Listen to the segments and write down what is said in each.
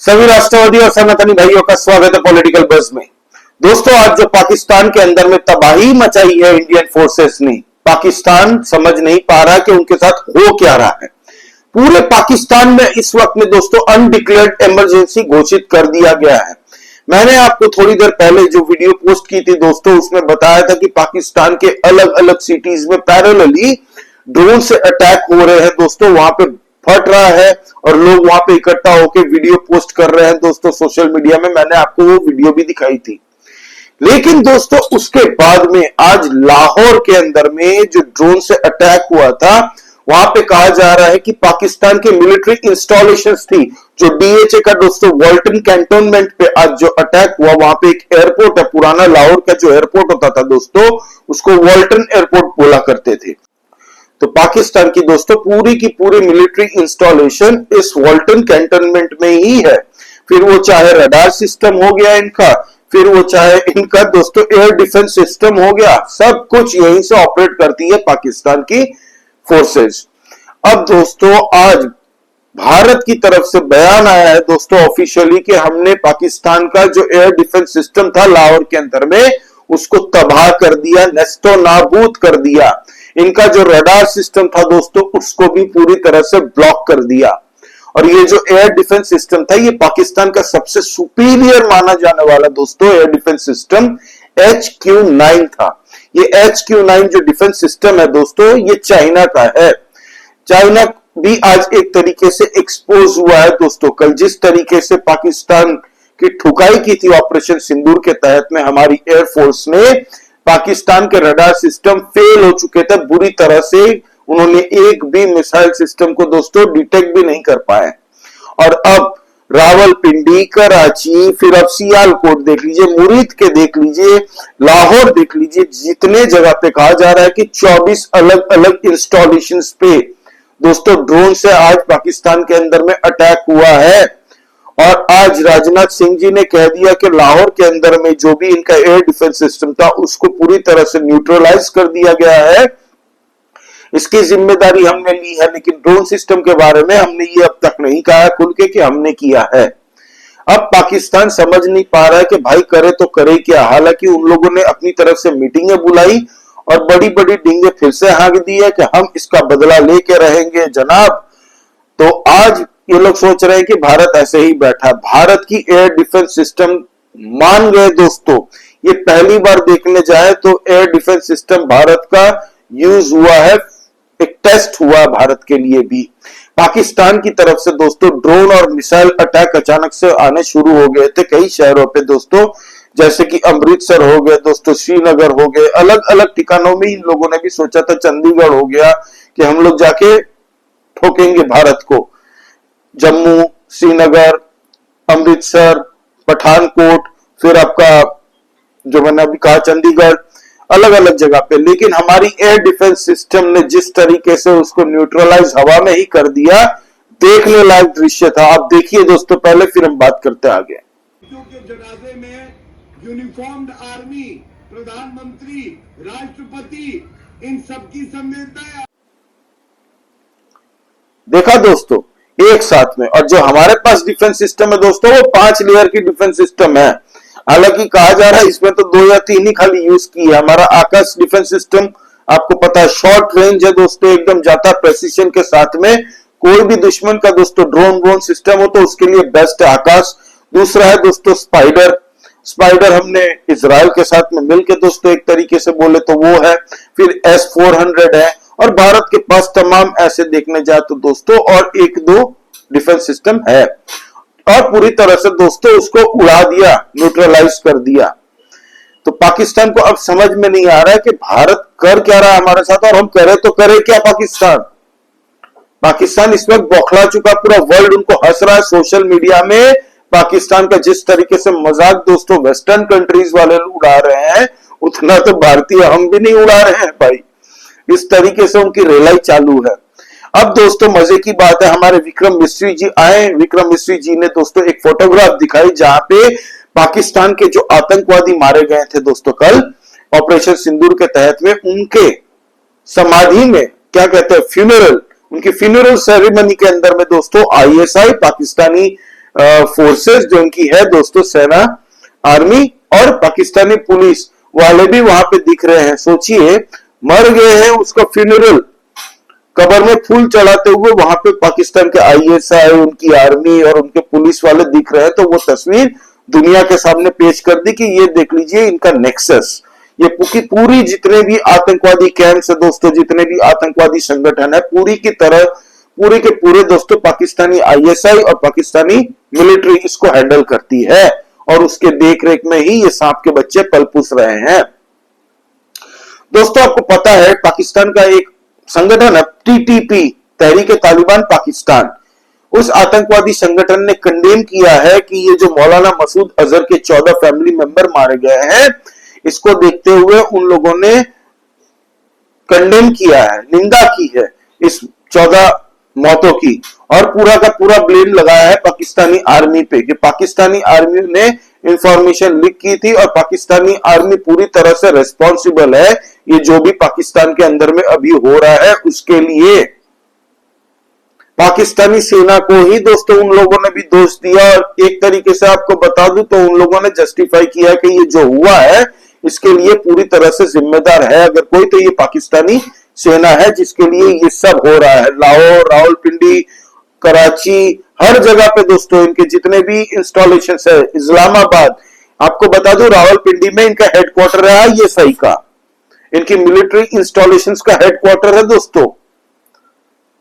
सभी राष्ट्रवादी और सनातनी भाइयों का स्वागत है पॉलिटिकल बज में। दोस्तों, आज जो पाकिस्तान के अंदर में तबाही मचाई है इंडियन फोर्सेस ने, पाकिस्तान समझ नहीं पा रहा कि उनके साथ हो क्या रहा है। पूरे पाकिस्तान में इस वक्त में दोस्तों अनडिक्लेयर्ड इमरजेंसी घोषित कर दिया गया है। मैंने आपको थोड़ी देर पहले जो वीडियो पोस्ट की थी दोस्तों, उसमें बताया था कि पाकिस्तान के अलग अलग सिटीज में पैरेलली ड्रोन से अटैक हो रहे हैं दोस्तों, वहां पे फट रहा है और लोग वहां पे इकट्ठा होकर वीडियो पोस्ट कर रहे हैं दोस्तों सोशल मीडिया में। मैंने आपको वो वीडियो भी दिखाई थी। लेकिन दोस्तों उसके बाद में आज लाहौर के अंदर में जो ड्रोन से अटैक हुआ था, वहां पे कहा जा रहा है कि पाकिस्तान के मिलिट्री इंस्टॉलेशंस थी, जो डीएचए का दोस्तों वाल्टन कैंटोनमेंट पे आज जो अटैक हुआ, वहां पे एक एयरपोर्ट है, पुराना लाहौर का जो एयरपोर्ट होता था दोस्तों, उसको वाल्टन एयरपोर्ट बोला करते थे। तो पाकिस्तान की दोस्तों पूरी की पूरी मिलिट्री इंस्टॉलेशन इस वाल्टन कैंटोनमेंट में ही है। फिर वो चाहे रडार सिस्टम हो गया इनका, फिर वो चाहे इनका दोस्तों एयर डिफेंस सिस्टम हो गया, सब कुछ यहीं से ऑपरेट करती है पाकिस्तान की फोर्सेस। अब दोस्तों आज भारत की तरफ से बयान आया है दोस्तों ऑफिशियली कि हमने पाकिस्तान का जो एयर डिफेंस सिस्टम था लाहौर के अंदर में, उसको तबाह कर दिया, नेस्तो नाबूद कर दिया। इनका जो रडार सिस्टम था दोस्तों, उसको भी पूरी तरह से ब्लॉक कर दिया। और ये जो एयर डिफेंस सिस्टम था, ये पाकिस्तान का सबसे सुपीरियर माना जाने वाला दोस्तों एयर डिफेंस सिस्टम HQ-9 था। ये HQ-9 जो डिफेंस सिस्टम है दोस्तों, ये चाइना का है। चाइना भी आज एक तरीके से एक्सपोज हुआ है दोस्तों। कल जिस तरीके से पाकिस्तान की ठुकाई की थी ऑपरेशन सिंदूर के तहत में हमारी एयरफोर्स ने, पाकिस्तान के रडार सिस्टम फेल हो चुके थे बुरी तरह से। उन्होंने एक भी मिसाइल सिस्टम को दोस्तों डिटेक्ट भी नहीं कर पाए। और अब रावलपिंडी, कराची, फिर अब सियालकोट देख लीजिए, मुरीद के देख लीजिए, लाहौर देख लीजिए, जितने जगह पे कहा जा रहा है कि 24 अलग अलग इंस्टॉलेशंस पे दोस्तों ड्रोन से आज पाकिस्तान के अंदर में अटैक हुआ है। और आज राजनाथ सिंह जी ने कह दिया कि लाहौर के अंदर में जो भी इनका एयर डिफेंस सिस्टम था, उसको पूरी तरह से न्यूट्रलाइज कर दिया गया है। इसकी जिम्मेदारी हमने ली है, लेकिन ड्रोन सिस्टम के बारे में हमने ये अब तक नहीं कहा खुल के कि हमने किया है। अब पाकिस्तान समझ नहीं पा रहा है कि भाई करे तो करे क्या। हालांकि उन लोगों ने अपनी तरफ से मीटिंगें बुलाई और बड़ी बड़ी डींगे फिर से हाँक दी है कि हम इसका बदला लेके रहेंगे जनाब। तो आज ये लोग सोच रहे हैं कि भारत ऐसे ही बैठा। भारत की एयर डिफेंस सिस्टम मान गए दोस्तों। ये पहली बार देखने जाए तो एयर डिफेंस सिस्टम भारत का यूज हुआ है, एक टेस्ट हुआ भारत के लिए भी। पाकिस्तान की तरफ से दोस्तों ड्रोन और मिसाइल अटैक अचानक से आने शुरू हो गए थे कई शहरों पे दोस्तों, जैसे कि अमृतसर हो गए दोस्तों, श्रीनगर हो गए, अलग अलग ठिकानों में इन लोगों ने भी सोचा था, चंडीगढ़ हो गया कि हम लोग जाके ठोकेंगे भारत को। जम्मू, श्रीनगर, अमृतसर, पठानकोट, फिर आपका जो मैंने अभी कहा चंडीगढ़, अलग अलग जगह पे। लेकिन हमारी एयर डिफेंस सिस्टम ने जिस तरीके से उसको न्यूट्रलाइज हवा में ही कर दिया, देखने लायक दृश्य था। आप देखिए दोस्तों, पहले फिर हम बात करते आगे। के जनाजे में यूनिफॉर्म्ड आर्मी, प्रधानमंत्री, राष्ट्रपति, इन सबकी संवेदना देखा दोस्तों एक साथ में। और जो हमारे पास डिफेंस सिस्टम है दोस्तों, वो 5 लेयर की डिफेंस सिस्टम है। हालांकि कहा जा रहा है इसमें तो 2 या 3 ही खाली यूज की है। हमारा आकाश डिफेंस सिस्टम आपको पता है शॉर्ट रेंज है दोस्तों, एकदम जाता है प्रेसिशन के साथ में। कोई भी दुश्मन का दोस्तों ड्रोन सिस्टम हो तो उसके लिए बेस्ट है आकाश। दूसरा है दोस्तों स्पाइडर। स्पाइडर हमने इजराइल के साथ में मिलकर दोस्तों एक तरीके से बोले तो वो है। फिर S-400 है। और भारत के पास तमाम ऐसे देखने जाए तो दोस्तों और 1-2 डिफेंस सिस्टम है। और पूरी तरह से दोस्तों उसको उड़ा दिया, न्यूट्रलाइज कर दिया। तो पाकिस्तान को अब समझ में नहीं आ रहा है कि भारत कर क्या रहा है हमारे साथ, और हम करे तो करे क्या। पाकिस्तान इस वक्त बौखला चुका, पूरा वर्ल्ड उनको हंस रहा है सोशल मीडिया में। पाकिस्तान का जिस तरीके से मजाक दोस्तों वेस्टर्न कंट्रीज वाले उड़ा रहे हैं, उतना तो भारतीय हम भी नहीं उड़ा रहे हैं भाई। इस तरीके से उनकी रेलाई चालू है। अब दोस्तों मजे की बात है, हमारे विक्रम मिस्री जी आए। विक्रम मिस्री जी ने दोस्तों एक फोटोग्राफ दिखाई जहां पे पाकिस्तान के जो आतंकवादी मारे गए थे दोस्तों कल ऑपरेशन सिंदूर के तहत में, उनके समाधि में क्या कहते हैं फ्यूनरल, उनकी फ्यूनरल सेरेमनी के अंदर में दोस्तों ISI पाकिस्तानी फोर्सेस जो उनकी है दोस्तों, सेना, आर्मी और पाकिस्तानी पुलिस वाले भी वहां पे दिख रहे हैं। सोचिए, मर गए हैं, उसका फ्यूनरल, कब्र में फूल चढ़ाते हुए वहां पे पाकिस्तान के आईएसआई, उनकी आर्मी और उनके पुलिस वाले दिख रहे हैं। तो वो तस्वीर दुनिया के सामने पेश कर दी कि ये देख लीजिए इनका नेक्सस, ये पूरी जितने भी आतंकवादी कैंप्स है दोस्तों, जितने भी आतंकवादी संगठन है, पूरी की तरह पूरे के पूरे दोस्तों पाकिस्तानी आईएसआई और पाकिस्तानी मिलिट्री इसको हैंडल करती है और उसके देखरेख में ही ये सांप के बच्चे पल पूस रहे हैं। दोस्तों आपको पता है पाकिस्तान का एक संगठन है टीटीपी, तहरीक तालिबान पाकिस्तान, उस आतंकवादी संगठन ने कंडेम किया है कि ये जो मौलाना मसूद अजहर के 14 फैमिली मेंबर मारे गए हैं, इसको देखते हुए उन लोगों ने कंडेम किया है, निंदा की है इस 14 मौतों की और पूरा का पूरा ब्लेम लगाया है पाकिस्तानी आर्मी पे कि पाकिस्तानी आर्मी ने इंफॉर्मेशन लीक की थी और पाकिस्तानी आर्मी पूरी तरह से रिस्पॉन्सिबल है ये जो भी पाकिस्तान के अंदर में अभी हो रहा है उसके लिए। पाकिस्तानी सेना को ही दोस्तों उन लोगों ने भी दोष दिया और एक तरीके से आपको बता दूं तो उन लोगों ने जस्टिफाई किया कि ये जो हुआ है इसके लिए पूरी तरह से जिम्मेदार है अगर कोई तो ये पाकिस्तानी सेना है जिसके लिए ये सब हो रहा है। लाहौर, रावलपिंडी, कराची, हर जगह पे दोस्तों इनके जितने भी इंस्टॉलेशन है, इस्लामाबाद, आपको बता दूं रावलपिंडी में इनका हेडक्वार्टर है आईएसआई का, इनकी मिलिट्री इंस्टॉलेशंस का हेडक्वार्टर है दोस्तों।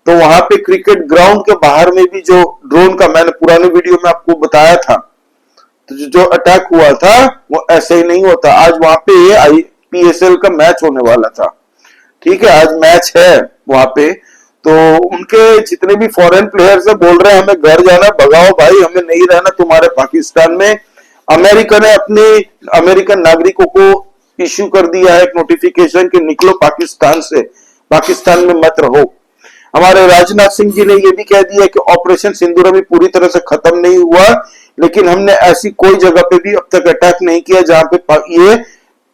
तो वहां पे क्रिकेट ग्राउंड के बाहर में भी जो ड्रोन का, मैंने पुराने वीडियो में आपको बताया था, तो जो अटैक हुआ था वो ऐसे ही नहीं होता। आज वहां पे आईपीएसएल का मैच होने वाला था, ठीक है, आज मैच है वहां पे, तो उनके जितने भी फॉरेन प्लेयर्स है बोल रहे हैं हमें घर जाना, भगाओ भाई, हमें नहीं रहना तुम्हारे पाकिस्तान में। अमेरिका ने अपने अमेरिकन नागरिकों को इश्यू कर दिया है एक नोटिफिकेशन कि निकलो पाकिस्तान से, पाकिस्तान में मत रहो। हमारे राजनाथ सिंह जी ने यह भी कह दिया कि ऑपरेशन सिंदूर अभी पूरी तरह से खत्म नहीं हुआ, लेकिन हमने ऐसी कोई जगह पे भी अब तक अटैक नहीं किया जहां पे ये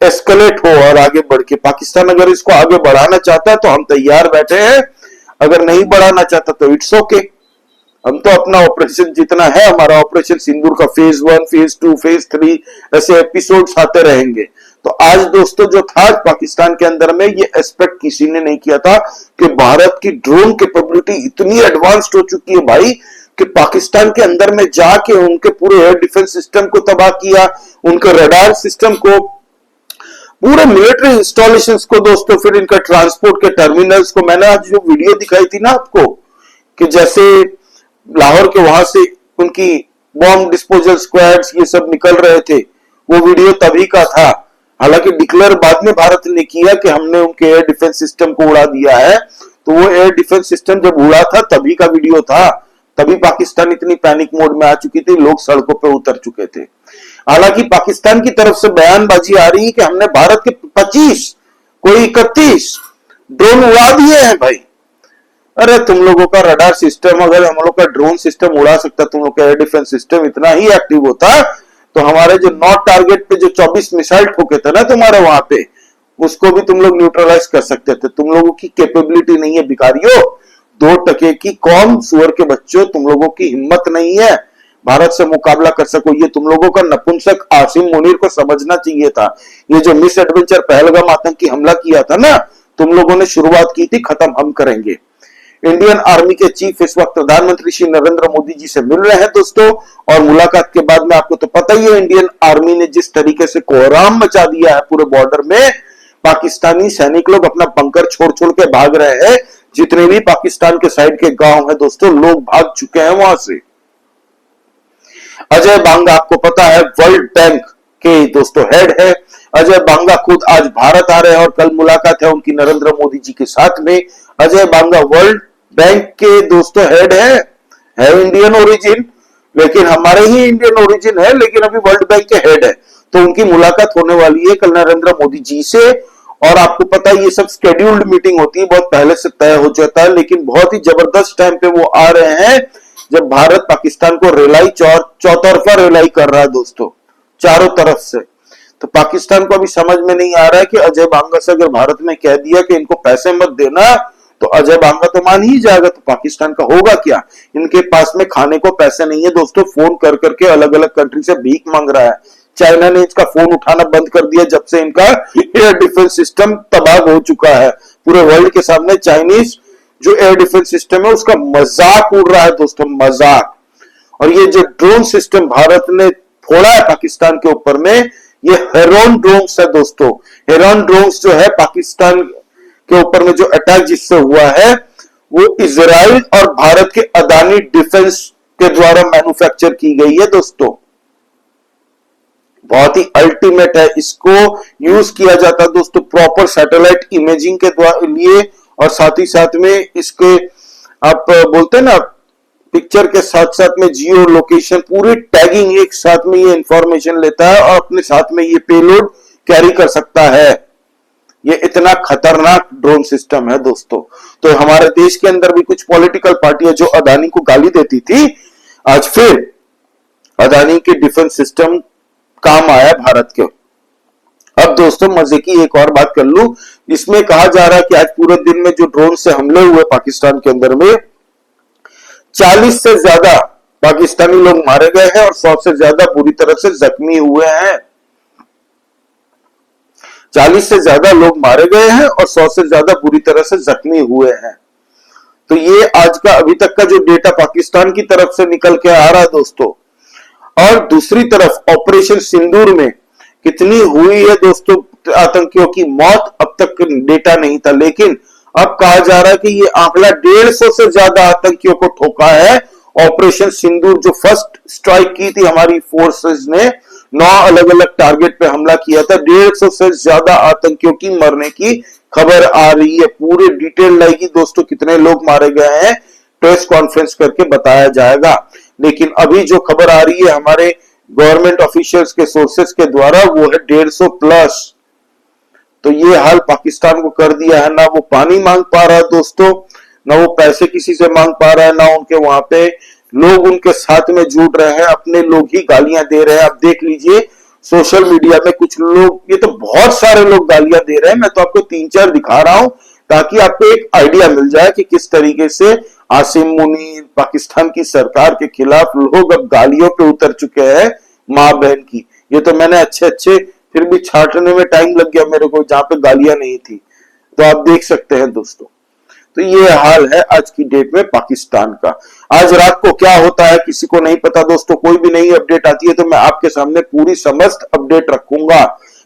एस्केलेट हो और आगे बढ़ के पाकिस्तान अगर इसको आगे बढ़ाना चाहता है तो हम तैयार बैठे हैं, अगर नहीं बढ़ाना चाहता तो इट्स ओके। हम तो अपना ऑपरेशन जितना है, हमारा ऑपरेशन सिंदूर का फेज 1, फेज 2, फेज 3 ऐसे एपिसोड्स आते रहेंगे। तो आज दोस्तों जो था पाकिस्तान के अंदर में ये एक्सपेक्ट किसी ने नहीं किया था कि भारत की ड्रोन कैपेबिलिटी इतनी एडवांस्ड हो चुकी है भाई कि पाकिस्तान के अंदर में जाके उनके पूरे एयर डिफेंस सिस्टम को तबाह किया, उनके रडार सिस्टम को, पूरे मिलिट्री इंस्टॉलेशंस को दोस्तों, फिर इनका ट्रांसपोर्ट के टर्मिनल्स को। मैंने आज जो वीडियो दिखाई थी ना आपको कि जैसे लाहौर के वहां से उनकी बॉम्ब डिस्पोजल स्क्वाड्स ये सब निकल रहे थे, वो वीडियो तभी का था। हालांकि डिक्लेयर बाद में भारत ने किया कि हमने उनके एयर डिफेंस सिस्टम को उड़ा दिया है, तो वो एयर डिफेंस सिस्टम जब उड़ा था तभी का वीडियो था, तभी पाकिस्तान इतनी पैनिक मोड में आ चुकी थी, लोग सड़कों पे उतर चुके थे। हालांकि पाकिस्तान की तरफ से बयानबाजी आ रही है कि हमने भारत के 25 कोई 31 ड्रोन उड़ा दिए हैं भाई। अरे तुम लोगों का रडार सिस्टम, अगर हम लोग का ड्रोन सिस्टम उड़ा सकता, तुम लोग का एयर डिफेंस सिस्टम इतना ही एक्टिव होता तो हमारे जो नॉट टारगेट पे जो 24 मिसाइल ठोके थे ना तुम्हारे वहां पे, उसको भी तुम लोग न्यूट्रलाइज कर सकते थे। तुम लोगों की कैपेबिलिटी नहीं है भिखारियों, 2% की कौम, सुअर के बच्चों, तुम लोगों की हिम्मत नहीं है भारत से मुकाबला कर सको। ये तुम लोगों का नपुंसक आसिम मुनीर को समझना चाहिए था। ये जो मिस एडवेंचर पहलगाम आतंकी हमला किया था ना, तुम लोगों ने शुरुआत की थी, खत्म हम करेंगे। इंडियन आर्मी के चीफ इस वक्त प्रधानमंत्री श्री नरेंद्र मोदी जी से मिल रहे हैं दोस्तों, और मुलाकात के बाद में आपको तो पता ही है इंडियन आर्मी ने जिस तरीके से कोहराम मचा दिया है पूरे बॉर्डर में, पाकिस्तानी सैनिक लोग अपना बंकर छोड़ छोड़ के भाग रहे हैं। जितने भी पाकिस्तान के साइड के गांव है दोस्तों, लोग भाग चुके हैं वहां से। अजय बांगा आपको पता है वर्ल्ड बैंक के दोस्तों हेड है। अजय बांगा खुद आज भारत आ रहे हैं और कल मुलाकात है उनकी नरेंद्र मोदी जी के साथ में। अजय बांगा वर्ल्ड बैंक के दोस्तों हेड है इंडियन ओरिजिन, लेकिन हमारे ही इंडियन ओरिजिन है, लेकिन अभी वर्ल्ड बैंक के हेड है। तो उनकी मुलाकात होने वाली है कल नरेंद्र मोदी जी से। और आपको पता है ये सब शेड्यूल्ड मीटिंग होती है, बहुत पहले से तय हो जाता है, लेकिन बहुत ही जबरदस्त टाइम पे वो आ रहे हैं जब भारत पाकिस्तान को रेलाई चौतरफा रेलाई कर रहा है दोस्तों, चारों तरफ से। तो पाकिस्तान को अभी समझ में नहीं आ रहा है कि अजय बांगा से अगर भारत ने कह दिया कि इनको पैसे मत देना तो अजय बांगा तो मान ही जाएगा, तो पाकिस्तान का होगा क्या? इनके पास में खाने को पैसे नहीं है दोस्तों, फोन कर करके अलग अलग कंट्री से भीख मांग रहा है। चाइना ने इसका फोन उठाना बंद कर दिया जब से इनका एयर डिफेंस सिस्टम तबाह हो चुका है। पूरे वर्ल्ड के सामने चाइनीज जो एयर डिफेंस सिस्टम है उसका मजाक उड़ रहा है दोस्तों, मजाक। और ये जो ड्रोन सिस्टम भारत ने फोड़ा है पाकिस्तान के ऊपर में, ये हेरॉन ड्रोन्स है दोस्तों। हेरॉन ड्रोन्स जो है पाकिस्तान के ऊपर में जो अटैक जिससे हुआ है वो इजराइल और भारत के अदानी डिफेंस के द्वारा मैन्युफैक्चर की गई है दोस्तों। बहुत ही अल्टीमेट है, इसको यूज किया जाता है दोस्तों प्रॉपर सैटेलाइट इमेजिंग के लिए, और साथ ही साथ में इसके आप बोलते हैं ना पिक्चर के साथ साथ में जियो लोकेशन पूरी टैगिंग एक साथ में ये इंफॉर्मेशन लेता है और अपने साथ में ये पेलोड कैरी कर सकता है। ये इतना खतरनाक ड्रोन सिस्टम है दोस्तों। तो हमारे देश के अंदर भी कुछ पॉलिटिकल पार्टियां जो अदानी को गाली देती थी, आज फिर अदानी के डिफेंस सिस्टम काम आया भारत के। अब दोस्तों मजे की एक और बात कर लूं, इसमें कहा जा रहा है कि आज पूरे दिन में जो ड्रोन से हमले हुए पाकिस्तान के अंदर में 40 से ज्यादा पाकिस्तानी लोग मारे गए हैं और 100 से ज्यादा बुरी तरह से जख्मी हुए हैं। 40 से ज्यादा लोग मारे गए हैं और 100 से ज्यादा बुरी तरह से जख्मी हुए हैं। तो ये आज का अभी तक का जो डेटा पाकिस्तान की तरफ से निकल के आ रहा है दोस्तों। और दूसरी तरफ ऑपरेशन सिंदूर में कितनी हुई है दोस्तों आतंकियों की मौत, अब तक डेटा नहीं था, लेकिन अब कहा जा रहा है कि ये आंकड़ा 150 से ज्यादा आतंकियों को ठोका है। ऑपरेशन सिंदूर जो फर्स्ट स्ट्राइक की थी हमारी फोर्सेस ने, 9 अलग अलग टारगेट पे हमला किया था, 150 से ज्यादा आतंकियों की मरने की खबर आ रही है। पूरे डिटेल लाएगी दोस्तों, कितने लोग मारे गए हैं प्रेस कॉन्फ्रेंस करके बताया जाएगा। लेकिन अभी जो खबर आ रही है हमारे गवर्नमेंट ऑफिशियल्स के सोर्सेस के द्वारा वो है 150 प्लस। तो ये हाल पाकिस्तान को कर दिया है, ना वो पानी मांग पा रहा है दोस्तों, ना वो पैसे किसी से मांग पा रहा है, ना उनके वहां पे लोग उनके साथ में जुट रहे हैं, अपने लोग ही गालियां दे रहे हैं। आप देख लीजिए सोशल मीडिया में कुछ लोग, ये तो बहुत सारे लोग गालियां दे रहे हैं। मैं तो आपको 3-4 दिखा रहा हूं ताकि आपको एक आइडिया मिल जाए कि किस तरीके से आसिम मुनीर पाकिस्तान की सरकार के खिलाफ लोग अब गालियों पे उतर चुके हैं मां बहन की। ये तो मैंने अच्छे फिर भी छांटने में टाइम लग गया मेरे को, जहां पे गालियां नहीं थी। तो आप देख सकते हैं दोस्तों। तो ये हाल है आज की डेट में पाकिस्तान का। आज रात को क्या होता है किसी को नहीं पता दोस्तों। कोई भी नई अपडेट आती है तो मैं आपके सामने पूरी समस्त अपडेट रखूंगा।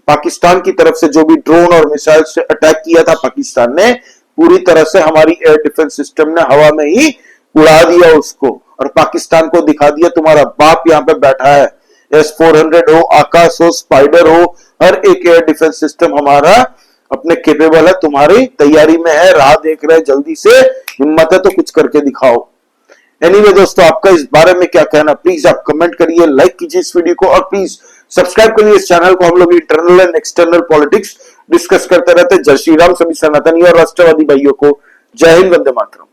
पाकिस्तान की तरफ से जो भी ड्रोन और मिसाइल से अटैक किया था पाकिस्तान ने, पूरी तरह से हमारी एयर डिफेंस सिस्टम ने हवा में ही उड़ा दिया उसको, और पाकिस्तान को दिखा दिया तुम्हारा बाप यहाँ पे बैठा है। S-400 हो, आकाश हो, स्पाइडर हो, हर एक एयर डिफेंस सिस्टम हमारा अपने केपेबल है, तुम्हारी तैयारी में है, राह देख रहे हैं, जल्दी से हिम्मत है तो कुछ करके दिखाओ। एनीवे दोस्तों, आपका इस बारे में क्या कहना, प्लीज आप कमेंट करिए, लाइक कीजिए इस वीडियो को, और प्लीज सब्सक्राइब करिए इस चैनल को। हम लोग internal and external politics discuss करते रहते हैं। जय श्री राम सभी सनातनी और राष्ट्रवादी भाइयों को। जय हिंद, वंदे मातरम।